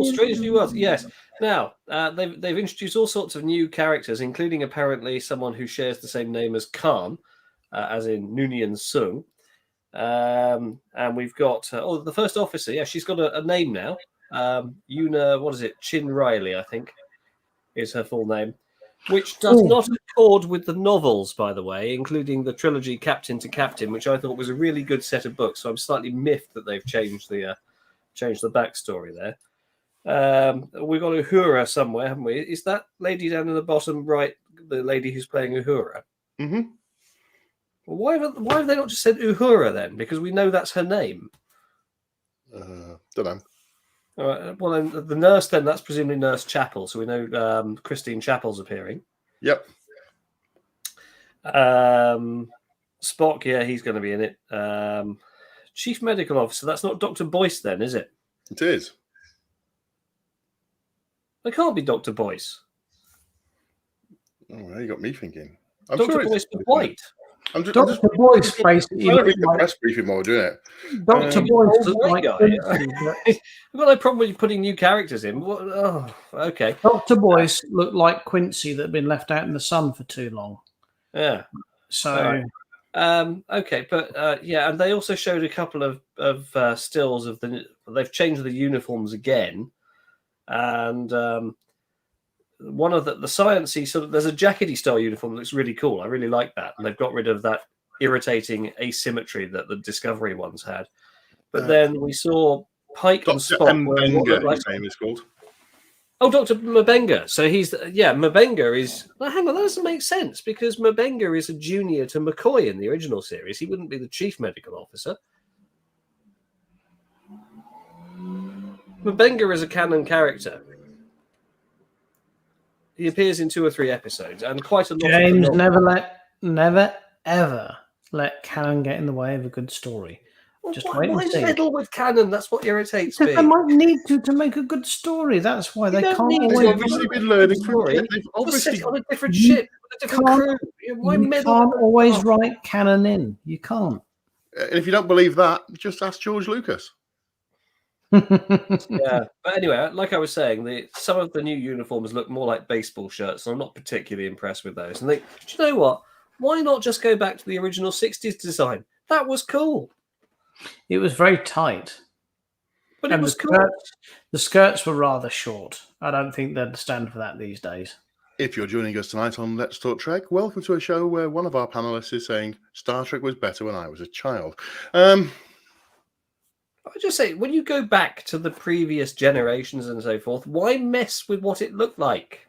Strange New Worlds. Yes. Now, they've introduced all sorts of new characters, including apparently someone who shares the same name as Khan, as in Noonien Sung. And we've got the first officer. Yeah, she's got a name now. Una, what is it? Chin Riley, I think, is her full name, which does not accord with the novels, by the way, including the trilogy Captain to Captain, which I thought was a really good set of books. So I'm slightly miffed that they've changed the backstory there. We've got Uhura somewhere, haven't we? Is that lady down in the bottom right the lady who's playing Uhura? Mm-hmm. Well, why have they not just said Uhura then? Because we know that's her name. Don't know. All right. Well, then the nurse, then that's presumably Nurse Chapel. So we know Christine Chapel's appearing. Yep. Spock, yeah, he's going to be in it. Chief Medical Officer, that's not Dr. Boyce then, is it? It is. It can't be Dr. Boyce. Oh, well, you got me thinking. I'm Dr. sure Boyce it's White. Dr. Boyce basically trying to read looked the like press briefing while we're doing it. Dr. Boyce looked white like guy. Quincy, but I've got no problem with you putting new characters in. What? Oh, okay. Dr. Boyce looked like Quincy that had been left out in the sun for too long. Yeah. So All right. Okay, but yeah, and they also showed a couple of stills of they've changed the uniforms again, and one of the sciencey sort of there's a jackety style uniform that looks really cool. I really like that, and they've got rid of that irritating asymmetry that the Discovery ones had. But then we saw Pike and Dr. Spock wearing what Mbenga, looked like. his name is called. Oh, Dr. Mbenga. So Mbenga is. Well, hang on, that doesn't make sense because Mbenga is a junior to McCoy in the original series. He wouldn't be the chief medical officer. Mbenga is a canon character. He appears in 2 or 3 episodes, and quite a lot. James, of never, ever let canon get in the way of a good story. Just wait and see. Meddle with canon? That's what irritates Because me. they might need to make a good story. That's why they don't can't need to. They've always. obviously been learning from Story. they've Just obviously set on a different You ship with a different can't- crew. Why You meddle? can't always write canon in. You can't. and if you don't believe that, just ask George Lucas. Yeah, but anyway, like I was saying, some of the new uniforms look more like baseball shirts, and I'm not particularly impressed with those. And do you know what? Why not just go back to the original 60s design? That was cool. It was very tight. But it And was cool. the skirts were rather short. I don't think they'd stand for that these days. If you're joining us tonight on Let's Talk Trek, welcome to a show where one of our panelists is saying Star Trek was better when I was a child. I just say, when you go back to the previous generations and so forth, why mess with what it looked like?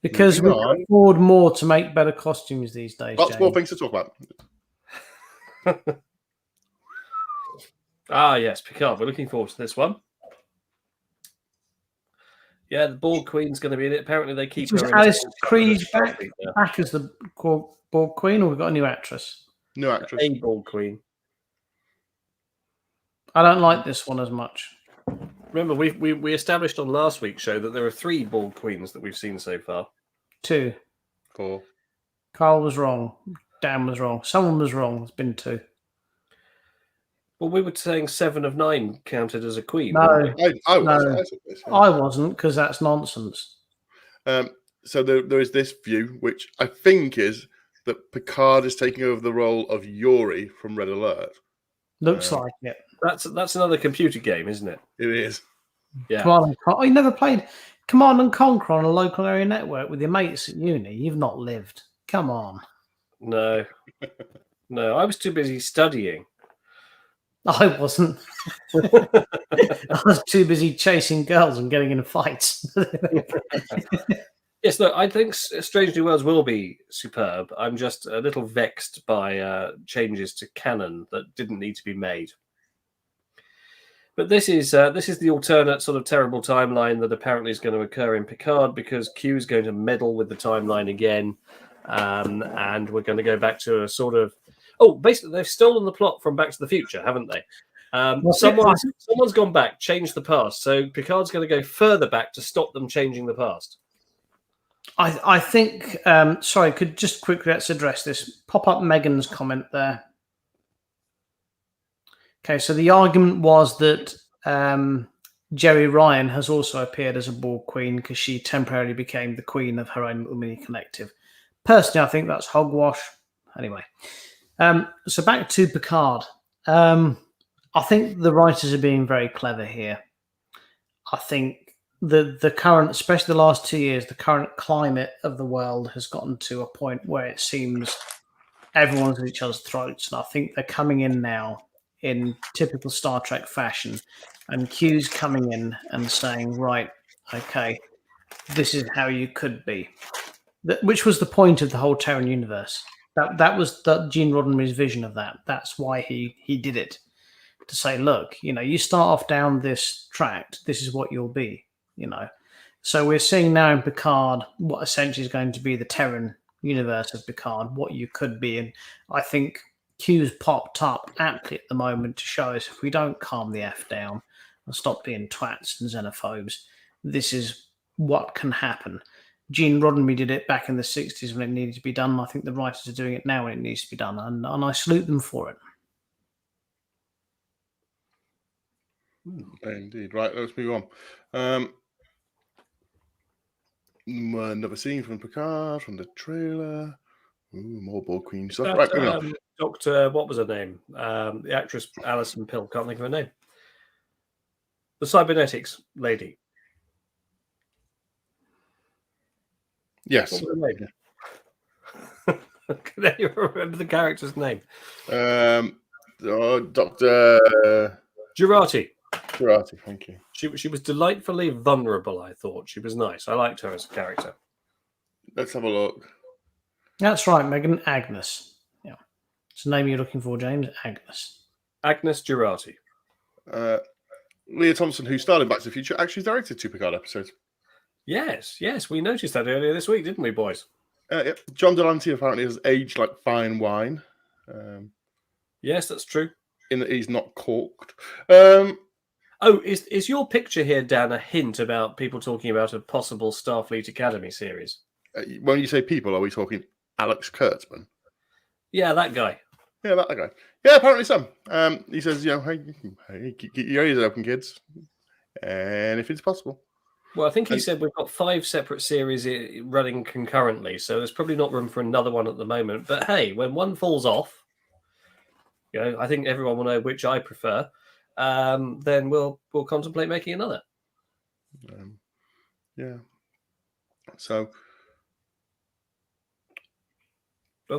Because we Moving on. can afford more to make better costumes these days. Lots more James. things to talk about. Ah, yes, Picard. We're looking forward to this one. Yeah, the Borg Queen's going to be in it. Apparently, they keep Was her in Alice a- Creed back as the Borg Queen, or we've got a new actress? New actress. A Borg Queen. I don't like this one as much. Remember, we established on last week's show that there are 3 Borg Queens that we've seen so far. 2. 4. Carl was wrong. Dan was wrong. Someone was wrong. There's been 2. Well, we were saying 7 of 9 counted as a queen. No, I was. No. I said this, yeah. I wasn't, because that's nonsense. So there is this view, which I think is that Picard is taking over the role of Yuri from Red Alert. Looks like it. That's another computer game, isn't it? It is. Yeah. Command and Conquer. Oh, you never played Command and Conquer on a local area network with your mates at uni? You've not lived. Come on. No. No, I was too busy studying. I wasn't. I was too busy chasing girls and getting in fights. Yes, look, I think Strange New Worlds will be superb. I'm just a little vexed by changes to canon that didn't need to be made. But this is the alternate sort of terrible timeline that apparently is going to occur in Picard because Q is going to meddle with the timeline again, and we're going to go back to a sort of basically they've stolen the plot from Back to the Future, haven't they? Someone's gone back, changed the past, so Picard's going to go further back to stop them changing the past. I think, sorry, could just quickly let's address this. Pop up Megan's comment there. Okay, so the argument was that Jerry Ryan has also appeared as a Borg Queen because she temporarily became the queen of her own little mini collective. Personally, I think that's hogwash. Anyway, so back to Picard. I think the writers are being very clever here. I think the current, especially the last 2 years, the current climate of the world has gotten to a point where it seems everyone's at each other's throats. And I think they're coming in now in typical Star Trek fashion. And Q's coming in and saying, right, okay, this is how you could be. Which was the point of the whole Terran universe. That was Gene Roddenberry's vision of that. That's why he did it. To say, look, you start off down this tract, this is what you'll be. So we're seeing now in Picard what essentially is going to be the Terran universe of Picard, what you could be. And I think Q's popped up aptly at the moment to show us if we don't calm the F down and stop being twats and xenophobes, this is what can happen. Gene Roddenberry did it back in the 60s when it needed to be done. I think the writers are doing it now when it needs to be done, and I salute them for it. Indeed. Right, let's move on. Another scene from Picard from the trailer. Ooh, more Ball Queen stuff. Right, moving on. Doctor, what was her name? The actress Alison Pill. Can't think of her name. The cybernetics lady. Yes. What was her name? Can you remember the character's name? Dr. Jurati. Jurati, thank you. She was delightfully vulnerable, I thought. She was nice. I liked her as a character. Let's have a look. That's right, Megan. Agnes. Yeah. It's the name you're looking for, James. Agnes. Agnes Jurati. Leah Thompson, who starred in Back to the Future, actually directed 2 Picard episodes. Yes, we noticed that earlier this week, didn't we, boys? Yep. John Delancey apparently has aged like fine wine. Yes, that's true. In that he's not corked. Oh, is your picture here, Dan, a hint about people talking about a possible Starfleet Academy series? When you say people, are we talking Alex Kurtzman? Yeah, that guy. Yeah, that guy. Yeah, apparently so. He says, hey, keep your ears open, kids. And if it's possible. Well, I think he said we've got 5 separate series running concurrently, so there's probably not room for another one at the moment. But hey, when one falls off, I think everyone will know which I prefer. Then we'll contemplate making another. Yeah. So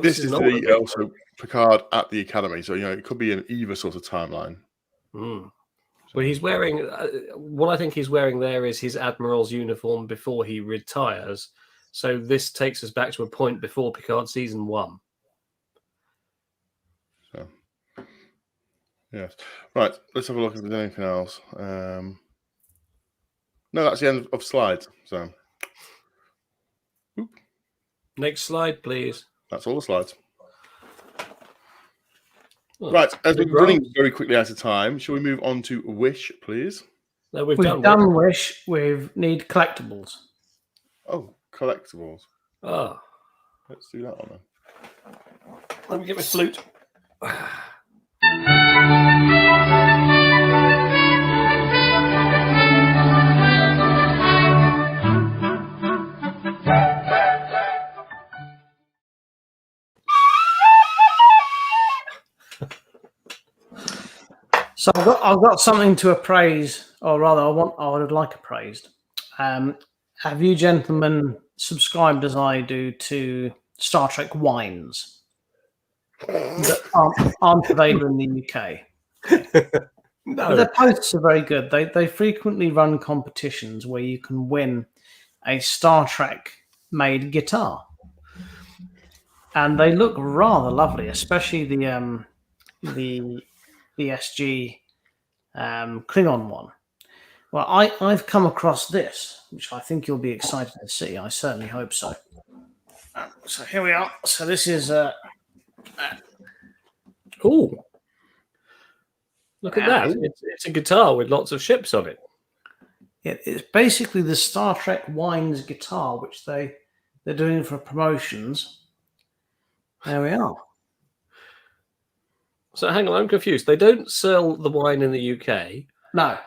this is also Picard at the Academy, so it could be an either sort of timeline. Well, he's wearing what I think he's wearing there is his admiral's uniform before he retires. So this takes us back to a point before Picard season 1. So, yes, right. Let's have a look if there's anything else. No, that's the end of slides. So, next slide, please. That's all the slides. Oh, right, as we're running very quickly out of time, shall we move on to Wish, please? No, we've done Wish. We need collectibles. Oh, collectibles. Oh. Let's do that one then. Let me get my flute. So I've got something to appraise, or rather, I would like appraised. Have you gentlemen subscribed as I do to Star Trek wines that aren't available in the UK? No. Their posts are very good. They frequently run competitions where you can win a Star Trek made guitar, and they look rather lovely, especially the SG Klingon one. Well, I've come across this, which I think you'll be excited to see. I certainly hope so. So here we are. So this is Ooh. Look at that. It's a guitar with lots of ships on it. It's basically the Star Trek wines guitar, which they're doing for promotions. There we are. So hang on, I'm confused. They don't sell the wine in the UK. No.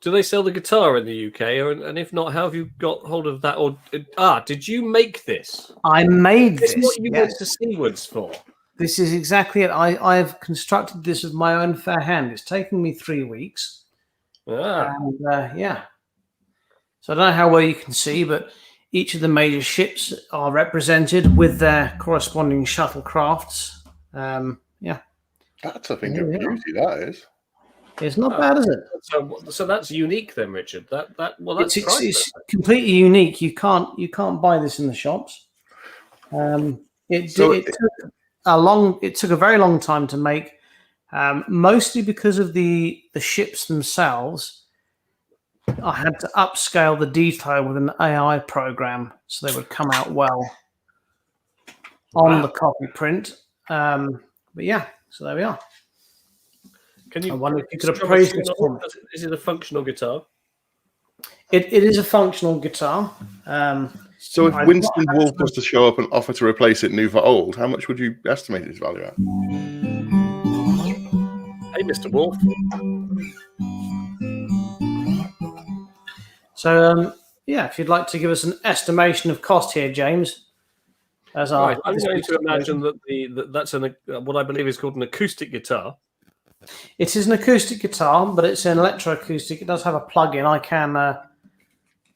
Do they sell the guitar in the UK? And if not, how have you got hold of that? Or did you make this? I made this. This is what you yes. went to Seawards for. This is exactly it. I've constructed this with my own fair hand. It's taken me 3 weeks. And, yeah. So I don't know how well you can see, but each of the major ships are represented with their corresponding shuttlecrafts. Yeah. That's a thing of beauty, that is. It's not bad, is it? So that's unique then, Richard. It's completely unique. You can't buy this in the shops. It took a very long time to make, mostly because of the ships themselves. I had to upscale the detail with an AI program so they would come out well on the copy print. But yeah, so there we are. I wonder if you could appraise this one. Is it a functional guitar? It is a functional guitar. So if Winston Wolfe was to show up and offer to replace it new for old, how much would you estimate its value at? Hey, Mr. Wolf. So, yeah, if you'd like to give us an estimation of cost here, James. As Right, I'm going to imagine that that's what I believe is called an acoustic guitar. It is an acoustic guitar, but it's an electroacoustic. It does have a plug-in. I can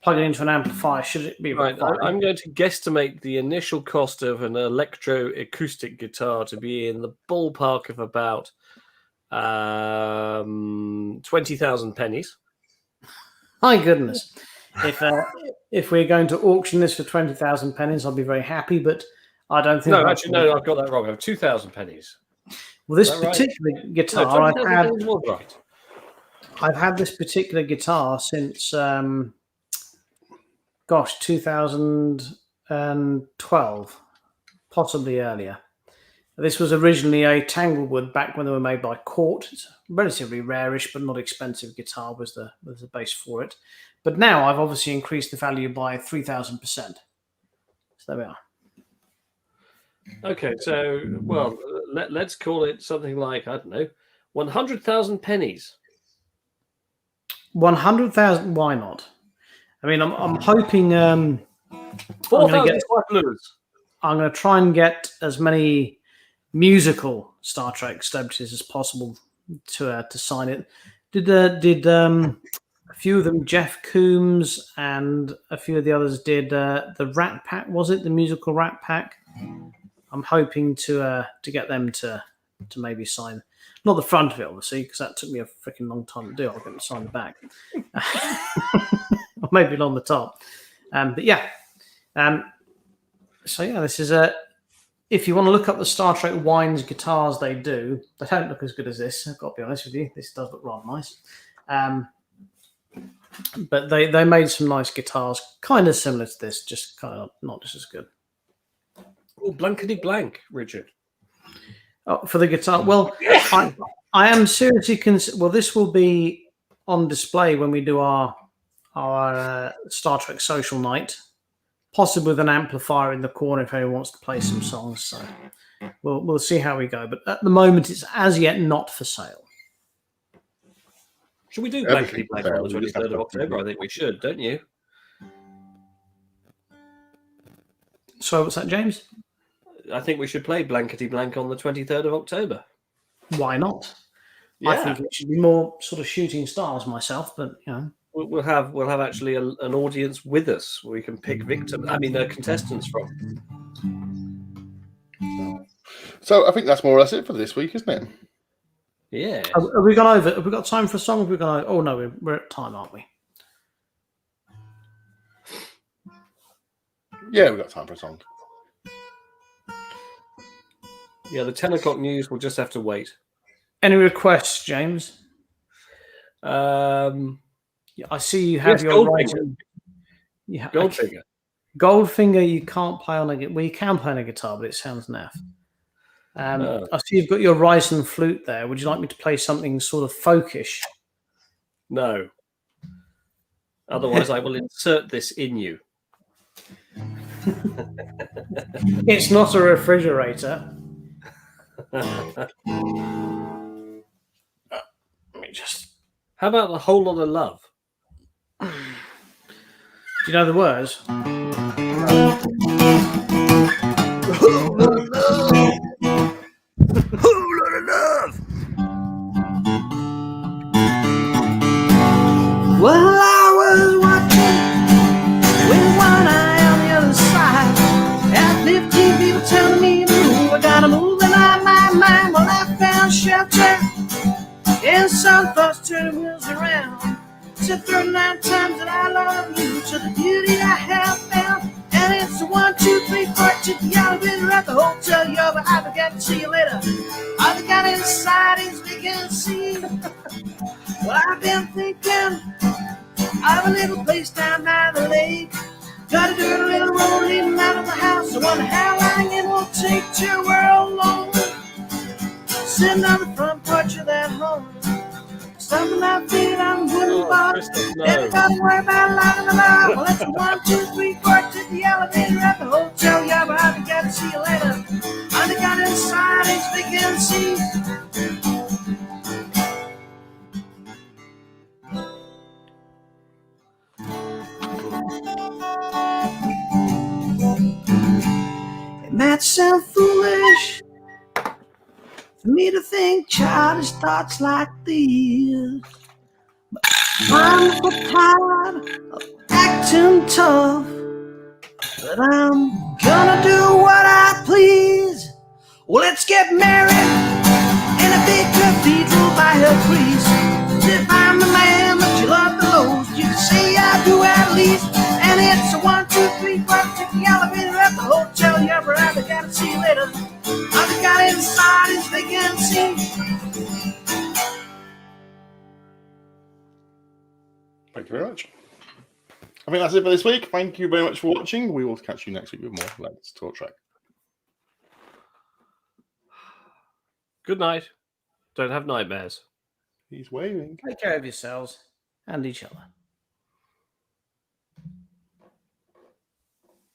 plug it into an amplifier should it be Right, required. I'm going to guesstimate the initial cost of an electroacoustic guitar to be in the ballpark of about 20,000 pennies. My goodness. If we're going to auction this for 20,000 pennies, I'll be very happy, but I don't think... No, actually, no, I've got that wrong. I have 2,000 pennies. Well, this right? particular guitar, No, 20,000 pennies was right. I've had this particular guitar since, 2012, possibly earlier. This was originally a Tanglewood back when they were made by Cort. It's a relatively rarish but not expensive guitar was the base for it. But now I've obviously increased the value by 3,000%. So there we are. Okay, so, well, let's call it something like, I don't know, 100,000 pennies. 100,000, why not? I mean, I'm hoping 4,000 blues. I'm going to try and get as many musical Star Trek celebrities as possible to sign it. Did a few of them, Jeff Coombs and a few of the others did the Rat Pack, was it? The musical Rat Pack? I'm hoping to get them to maybe sign, not the front of it, obviously, because that took me a freaking long time to do. I'll get them to sign the back. Or maybe on the top. But yeah. So yeah, this is if you want to look up the Star Trek Wines guitars they do, they don't look as good as this. I've got to be honest with you. This does look rather nice. But they made some nice guitars, kind of similar to this, just kind of not just as good. Oh, blankety blank, Richard. Oh, for the guitar, well, I am seriously well, this will be on display when we do our Star Trek social night, possibly with an amplifier in the corner if anyone wants to play some songs. So we'll see how we go. But at the moment, it's as yet not for sale. Should we do blankety blank on the 23rd of October? I think we should, don't you? So what's that, James? I think we should play blankety blank on the 23rd of October. Why not? Yeah. I think it should be more sort of shooting stars myself, but you know. We'll have actually an audience with us where we can pick contestants from. So I think that's more or less it for this week, isn't it? Yeah. Have we gone over? Have we got time for a song? Have we gone over? Oh no, we're at time, aren't we? Yeah, we've got time for a song. Yeah, the 10 o'clock news will just have to wait. Any requests, James? I see you have your Goldfinger. Yeah, Goldfinger. Goldfinger, you can't play on a guitar. Well, you can play on a guitar, but it sounds naff. I see you've got your Ryzen flute there. Would you like me to play something sort of folkish? No. Otherwise, I will insert this in you. It's not a refrigerator. Let me just. How about a whole lot of love? Do you know the words? Well, I was watching with one eye on the other side. Had 15 people telling me to move. I gotta move and out my mind. Well, I found shelter and some thoughts turning wheels around. Said 39 times that I love you to the beauty I have found. And it's a 1, 2, 3, 4 to the elevator at the hotel. Yo, but I forgot to see you later. All the got inside is we can see. Well, I've been thinking of a little place down by the lake. Got a dirty little road leading out of the house. I wonder how long it will take till we're alone. Sitting on the front porch of that home. something I feel I'm good Oh, about. Christoph, no. Never gotta worry about locking them out. Well, it's a 1, 2, 3, 4 to the elevator at the hotel. Yeah, but I gotta see you later. I got inside is big and see. It might sound foolish for me to think childish thoughts like these. I'm so tired of acting tough, but I'm gonna do what I please. Well, let's get married in a big cathedral by her priest. If I'm the man that you love the most, you can say I do at least. And it's a 1, 2, 3, 4, take the elevator at the hotel. Yeah, but I gotta see you later. I got inside is they can see. Thank you very much. I think that's it for this week. Thank you very much for watching. We will catch you next week with more Let's Talk Trek. Good night. Don't have nightmares. He's waving. Take care of yourselves and each other.